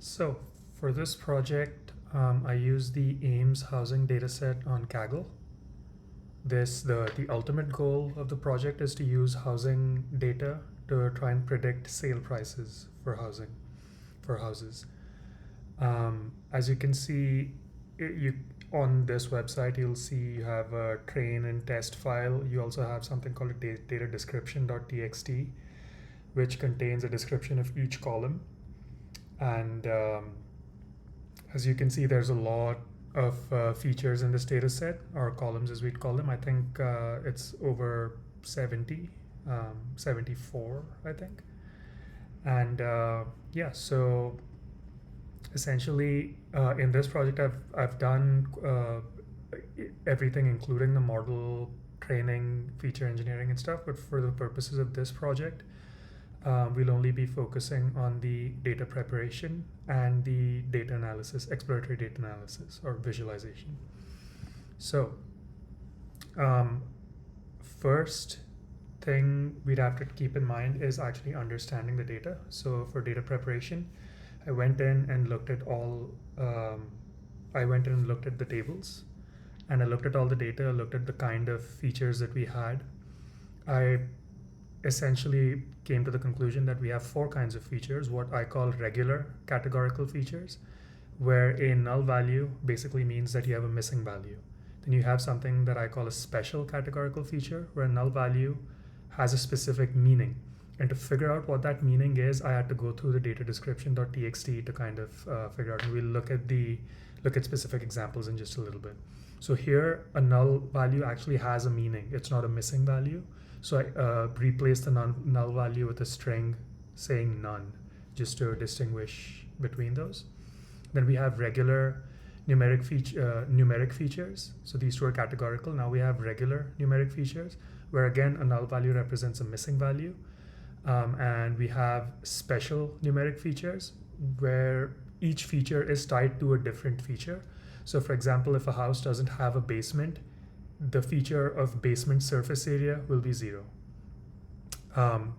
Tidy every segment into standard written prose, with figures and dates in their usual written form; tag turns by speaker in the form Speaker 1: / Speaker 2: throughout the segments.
Speaker 1: So for this project, I use the Ames housing dataset on Kaggle. The ultimate goal of the project is to use housing data to try and predict sale prices for houses. As you can see, you on this website you'll see you have a train and test file. You also have something called a data description.txt, which contains a description of each column. And as you can see, there's a lot of features in this data set, or columns as we'd call them. I think it's over 70, 74, I think. And yeah, so essentially in this project, I've done everything, including the model training, feature engineering, and stuff. But for the purposes of this project, we'll only be focusing on the data preparation and the data analysis, exploratory data analysis or visualization. So first thing we'd have to keep in mind is actually understanding the data. So for data preparation, I went in and looked at the tables, and I looked at all the data, looked at the kind of features that we had. I essentially came to the conclusion that we have four kinds of features, what I call regular categorical features, where a null value basically means that you have a missing value. Then you have something that I call a special categorical feature, where a null value has a specific meaning. And to figure out what that meaning is, I had to go through the data description.txt to kind of figure out. And we'll look at specific examples in just a little bit. So here, a null value actually has a meaning. It's not a missing value. So I replaced the null value with a string saying none, just to distinguish between those. Then we have regular numeric features. So these two are categorical. Now we have regular numeric features, where again a null value represents a missing value. And we have special numeric features, where each feature is tied to a different feature. So for example, if a house doesn't have a basement, the feature of basement surface area will be 0.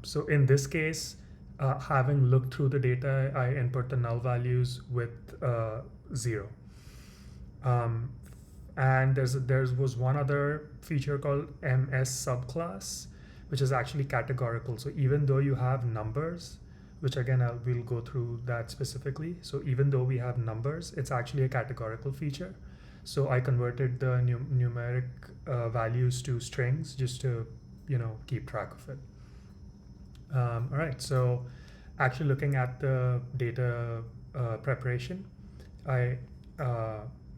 Speaker 1: So in this case, having looked through the data, I input the null values with 0. And there was one other feature called MS subclass, which is actually categorical. So even though you have numbers, which again we'll go through that specifically. So even though we have numbers, it's actually a categorical feature. So I converted the numeric values to strings just to keep track of it. All right, so actually looking at the data preparation, I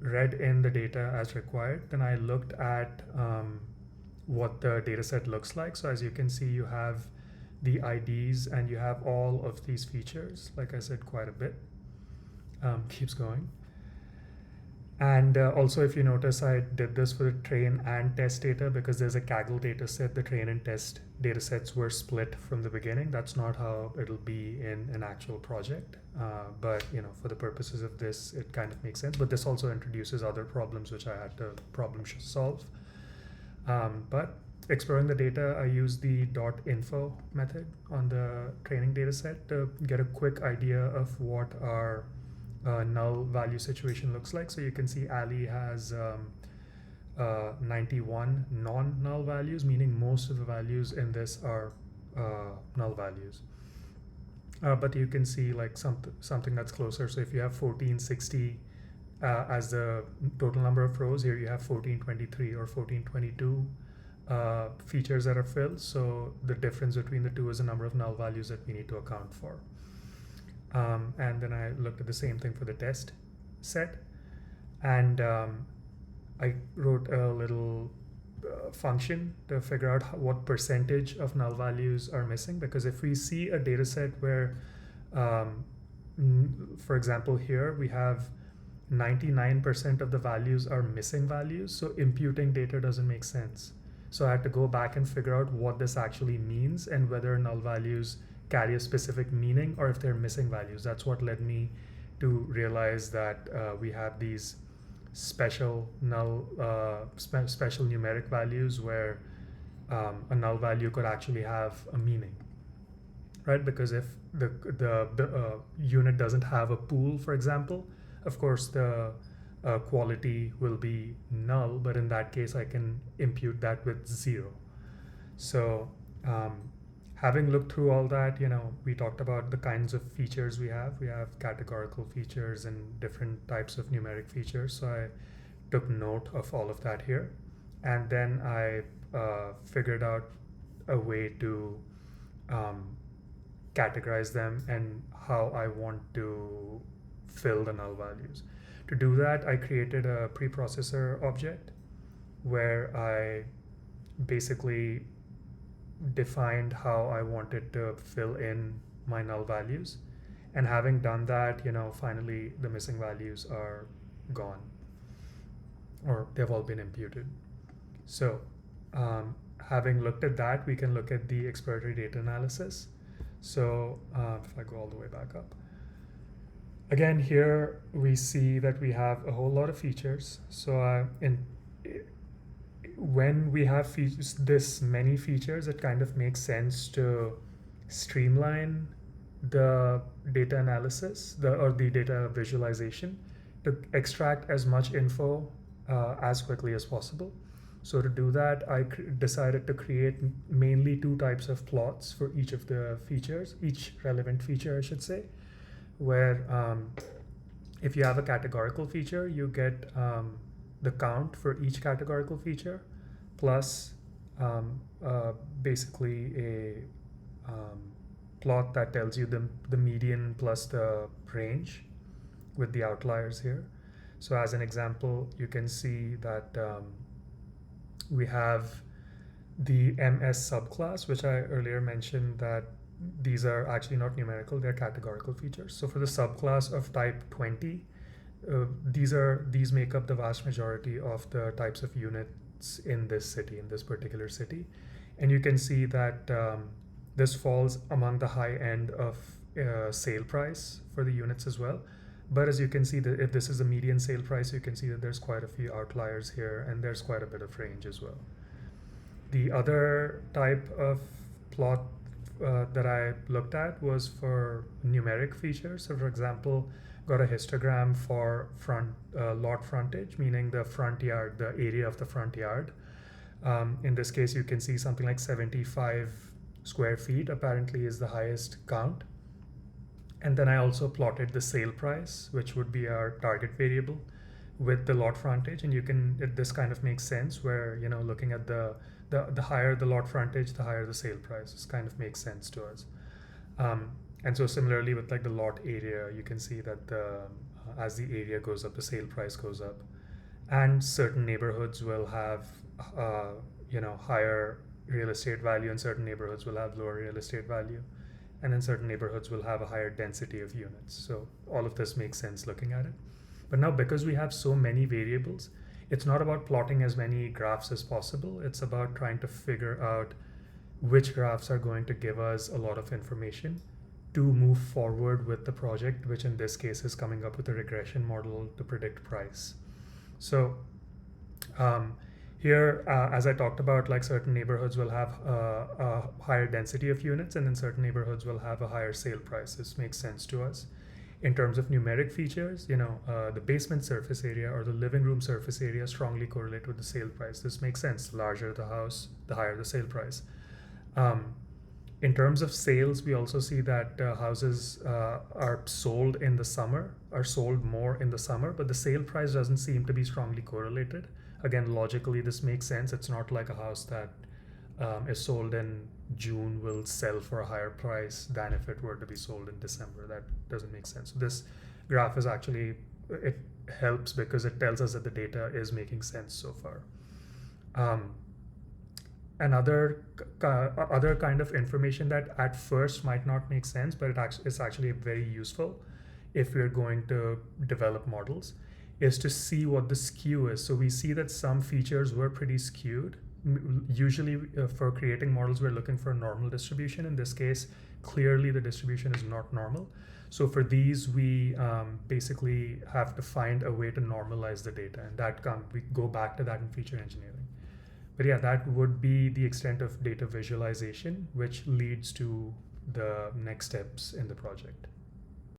Speaker 1: read in the data as required. Then I looked at what the data set looks like. So as you can see, you have the IDs and you have all of these features. Like I said, quite a bit. Keeps going. And also, if you notice, I did this for the train and test data because there's a Kaggle data set. The train and test data sets were split from the beginning. That's not how it'll be in an actual project. But for the purposes of this, it kind of makes sense. But this also introduces other problems which I had to problem solve. But exploring the data, I use the .info method on the training data set to get a quick idea of what our null value situation looks like. So you can see Ali has 91 non-null values, meaning most of the values in this are null values. But you can see like something that's closer. So if you have 1460 as the total number of rows, here you have 1423 or 1422 features that are filled. So the difference between the two is the number of null values that we need to account for. And then I looked at the same thing for the test set, and I wrote a little function to figure out what percentage of null values are missing. Because if we see a data set where, for example, here we have 99% of the values are missing values, so imputing data doesn't make sense. So I had to go back and figure out what this actually means and whether null values carry a specific meaning or if they're missing values. That's what led me to realize that we have these special numeric values where a null value could actually have a meaning. right? Because if the unit doesn't have a pool, for example, of course the quality will be null, but in that case I can impute that with 0. So having looked through all that, we talked about the kinds of features we have. We have categorical features and different types of numeric features. So I took note of all of that here. And then I figured out a way to categorize them and how I want to fill the null values. To do that, I created a preprocessor object where I basically defined how I wanted to fill in my null values. And having done that, finally the missing values are gone, or they've all been imputed. So having looked at that, we can look at the exploratory data analysis. So if I go all the way back up, again, here we see that we have a whole lot of features. So when we have this many features, it kind of makes sense to streamline the data analysis or the data visualization to extract as much info as quickly as possible. So to do that, I decided to create mainly 2 types of plots for each of the features, each relevant feature, I should say, where if you have a categorical feature, you get the count for each categorical feature plus basically a plot that tells you the median plus the range with the outliers here. So as an example, you can see that we have the MS subclass, which I earlier mentioned that these are actually not numerical, they're categorical features. So for the subclass of type 20, these make up the vast majority of the types of units in this particular city. And you can see that this falls among the high end of sale price for the units as well. But as you can see, that if this is a median sale price, you can see that there's quite a few outliers here and there's quite a bit of range as well. The other type of plot that I looked at was for numeric features. So for example, got a histogram for lot frontage, meaning the front yard, the area of the front yard. In this case, you can see something like 75 square feet apparently is the highest count. And then I also plotted the sale price, which would be our target variable, with the lot frontage. And this kind of makes sense where, looking at the higher the lot frontage, the higher the sale price. This kind of makes sense to us. And so similarly with like the lot area, you can see that as the area goes up, the sale price goes up. And certain neighborhoods will have, higher real estate value, and certain neighborhoods will have lower real estate value. And then certain neighborhoods will have a higher density of units. So all of this makes sense looking at it. But now because we have so many variables, it's not about plotting as many graphs as possible. It's about trying to figure out which graphs are going to give us a lot of information to move forward with the project, which in this case is coming up with a regression model to predict price. So here, as I talked about, like certain neighborhoods will have a higher density of units, and then certain neighborhoods will have a higher sale price. This makes sense to us. In terms of numeric features, the basement surface area or the living room surface area strongly correlate with the sale price. This makes sense. The larger the house, the higher the sale price. In terms of sales, we also see that houses are sold in the summer, are sold more in the summer, but the sale price doesn't seem to be strongly correlated. Again, logically, this makes sense. It's not like a house that is sold in June will sell for a higher price than if it were to be sold in December. That doesn't make sense. So this graph is actually, it helps because it tells us that the data is making sense so far. Another other kind of information that at first might not make sense, but it's actually very useful if we're going to develop models, is to see what the skew is. So we see that some features were pretty skewed. Usually for creating models, we're looking for a normal distribution. In this case, clearly the distribution is not normal. So for these, we basically have to find a way to normalize the data, and we go back to that in feature engineering. But yeah, that would be the extent of data visualization, which leads to the next steps in the project.